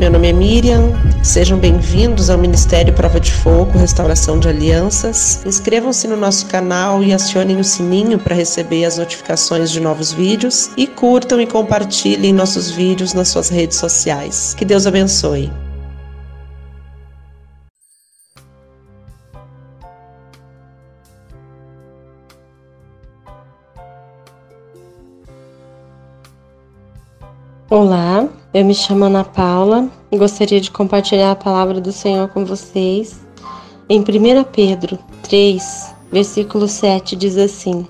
Meu nome é Miriam, sejam bem-vindos ao Ministério Prova de Fogo, Restauração de Alianças. Inscrevam-se no nosso canal e acionem o sininho para receber as notificações de novos vídeos e curtam e compartilhem nossos vídeos nas suas redes sociais. Que Deus abençoe. Olá, eu me chamo Ana Paula e gostaria de compartilhar a palavra do Senhor com vocês. Em 1 Pedro 3, versículo 7 diz assim: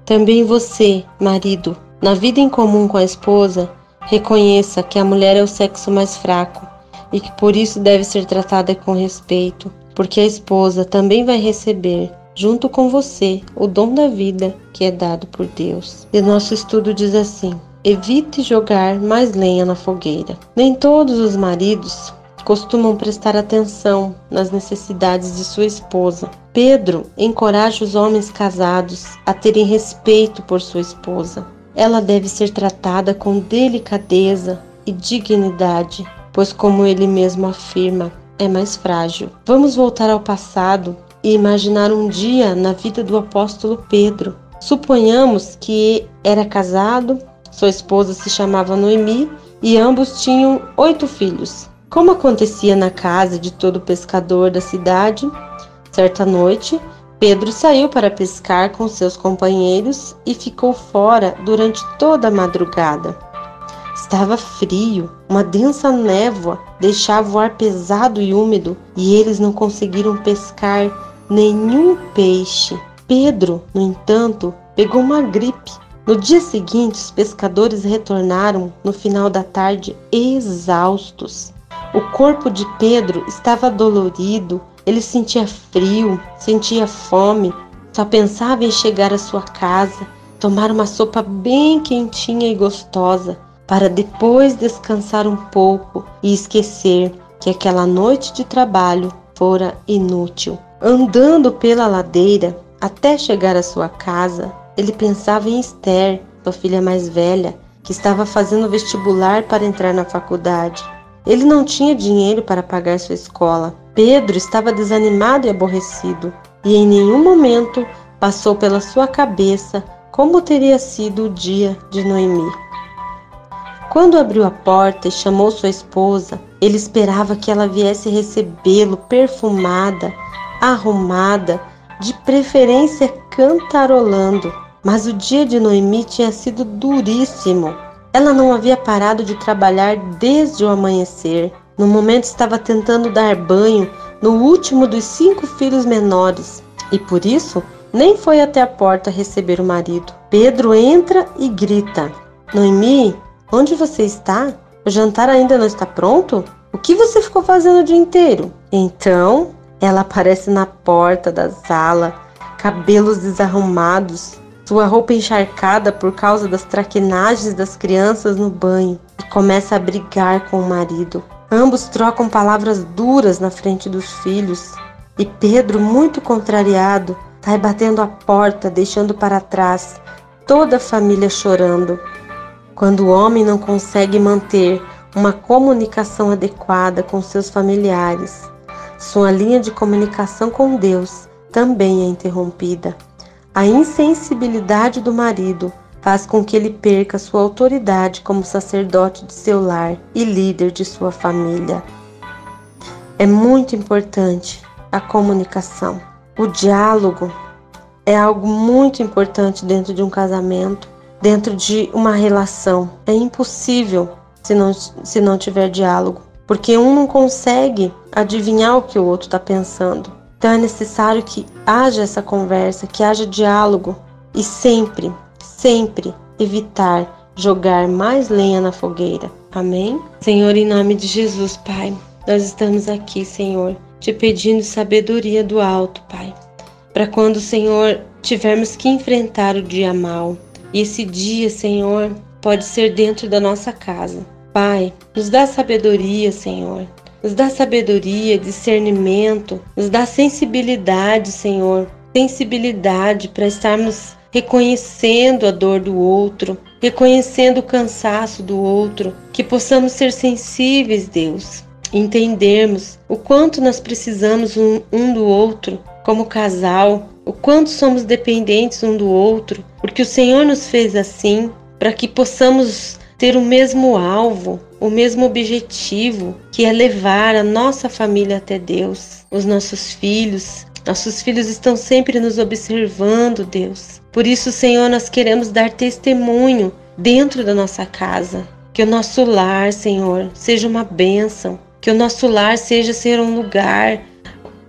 Também você, marido, na vida em comum com a esposa, reconheça que a mulher é o sexo mais fraco e que por isso deve ser tratada com respeito, porque a esposa também vai receber, junto com você, o dom da vida que é dado por Deus. E nosso estudo diz assim: evite jogar mais lenha na fogueira. Nem todos os maridos costumam prestar atenção nas necessidades de sua esposa. Pedro encoraja os homens casados a terem respeito por sua esposa. Ela deve ser tratada com delicadeza e dignidade, pois, como ele mesmo afirma, é mais frágil. Vamos voltar ao passado e imaginar um dia na vida do apóstolo Pedro. Suponhamos que era casado, sua esposa se chamava Noemi e ambos tinham 8 filhos. Como acontecia na casa de todo pescador da cidade, certa noite, Pedro saiu para pescar com seus companheiros e ficou fora durante toda a madrugada. Estava frio, uma densa névoa deixava o ar pesado e úmido e eles não conseguiram pescar nenhum peixe. Pedro, no entanto, pegou uma gripe. No dia seguinte, os pescadores retornaram no final da tarde exaustos. O corpo de Pedro estava dolorido, ele sentia frio, sentia fome, só pensava em chegar à sua casa, tomar uma sopa bem quentinha e gostosa, para depois descansar um pouco e esquecer que aquela noite de trabalho fora inútil. Andando pela ladeira até chegar à sua casa, ele pensava em Esther, sua filha mais velha, que estava fazendo vestibular para entrar na faculdade. Ele não tinha dinheiro para pagar sua escola. Pedro estava desanimado e aborrecido, e em nenhum momento passou pela sua cabeça como teria sido o dia de Noemi. Quando abriu a porta e chamou sua esposa, ele esperava que ela viesse recebê-lo perfumada, arrumada, de preferência cantarolando. Mas o dia de Noemi tinha sido duríssimo. Ela não havia parado de trabalhar desde o amanhecer. No momento estava tentando dar banho no último dos 5 filhos menores e por isso nem foi até a porta receber o marido. Pedro entra e grita: Noemi, onde você está? O jantar ainda não está pronto? O que você ficou fazendo o dia inteiro? Então ela aparece na porta da sala, cabelos desarrumados, sua roupa encharcada por causa das traquinagens das crianças no banho, e começa a brigar com o marido. Ambos trocam palavras duras na frente dos filhos, e Pedro, muito contrariado, sai batendo a porta, deixando para trás toda a família chorando. Quando o homem não consegue manter uma comunicação adequada com seus familiares, sua linha de comunicação com Deus também é interrompida. A insensibilidade do marido faz com que ele perca sua autoridade como sacerdote de seu lar e líder de sua família. É muito importante a comunicação. O diálogo é algo muito importante dentro de um casamento, dentro de uma relação. É impossível se não tiver diálogo, porque um não consegue adivinhar o que o outro está pensando. Então é necessário que haja essa conversa, que haja diálogo e sempre evitar jogar mais lenha na fogueira. Amém? Senhor, em nome de Jesus, Pai, nós estamos aqui, Senhor, te pedindo sabedoria do alto, Pai, para quando, Senhor, tivermos que enfrentar o dia mau. E esse dia, Senhor, pode ser dentro da nossa casa. Pai, nos dá sabedoria, Senhor. Nos dá sabedoria, discernimento, nos dá sensibilidade, Senhor. Sensibilidade para estarmos reconhecendo a dor do outro, reconhecendo o cansaço do outro, que possamos ser sensíveis, Deus, entendermos o quanto nós precisamos um do outro como casal, o quanto somos dependentes um do outro, porque o Senhor nos fez assim, para que possamos ter o mesmo alvo, o mesmo objetivo, que é levar a nossa família até Deus, os nossos filhos. Nossos filhos estão sempre nos observando, Deus. Por isso, Senhor, nós queremos dar testemunho dentro da nossa casa. Que o nosso lar, Senhor, seja uma bênção. Que o nosso lar seja ser um lugar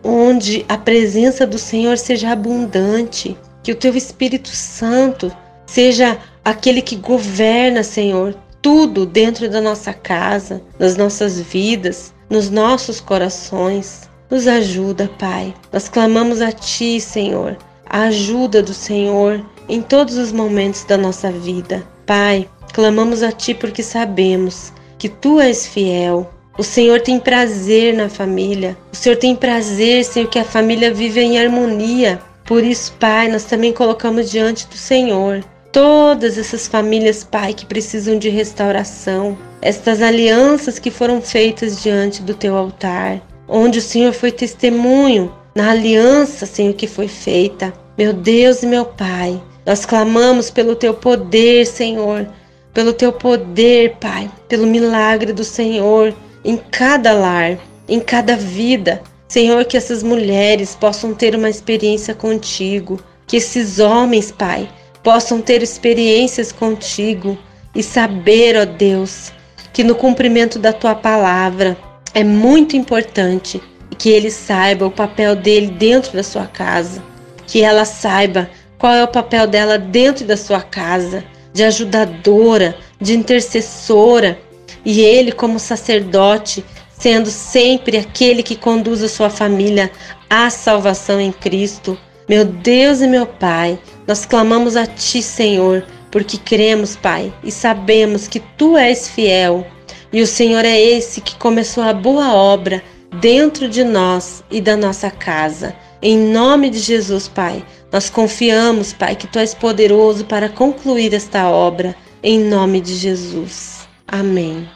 onde a presença do Senhor seja abundante. Que o Teu Espírito Santo seja aquele que governa, Senhor, tudo dentro da nossa casa, nas nossas vidas, nos nossos corações. Nos ajuda, Pai. Nós clamamos a Ti, Senhor, a ajuda do Senhor em todos os momentos da nossa vida. Pai, clamamos a Ti porque sabemos que Tu és fiel. O Senhor tem prazer na família. O Senhor tem prazer, Senhor, que a família viva em harmonia. Por isso, Pai, nós também colocamos diante do Senhor todas essas famílias, Pai, que precisam de restauração. Estas alianças que foram feitas diante do Teu altar, onde o Senhor foi testemunho na aliança, Senhor, que foi feita. Meu Deus e meu Pai, nós clamamos pelo Teu poder, Senhor, pelo Teu poder, Pai, pelo milagre do Senhor em cada lar, em cada vida. Senhor, que essas mulheres possam ter uma experiência contigo, que esses homens, Pai, possam ter experiências contigo e saber, ó Deus, que no cumprimento da Tua palavra é muito importante que ele saiba o papel dele dentro da sua casa, que ela saiba qual é o papel dela dentro da sua casa, de ajudadora, de intercessora, e ele como sacerdote, sendo sempre aquele que conduz a sua família à salvação em Cristo. Meu Deus e meu Pai, nós clamamos a Ti, Senhor, porque cremos, Pai, e sabemos que Tu és fiel. E o Senhor é esse que começou a boa obra dentro de nós e da nossa casa. Em nome de Jesus, Pai, nós confiamos, Pai, que Tu és poderoso para concluir esta obra. Em nome de Jesus. Amém.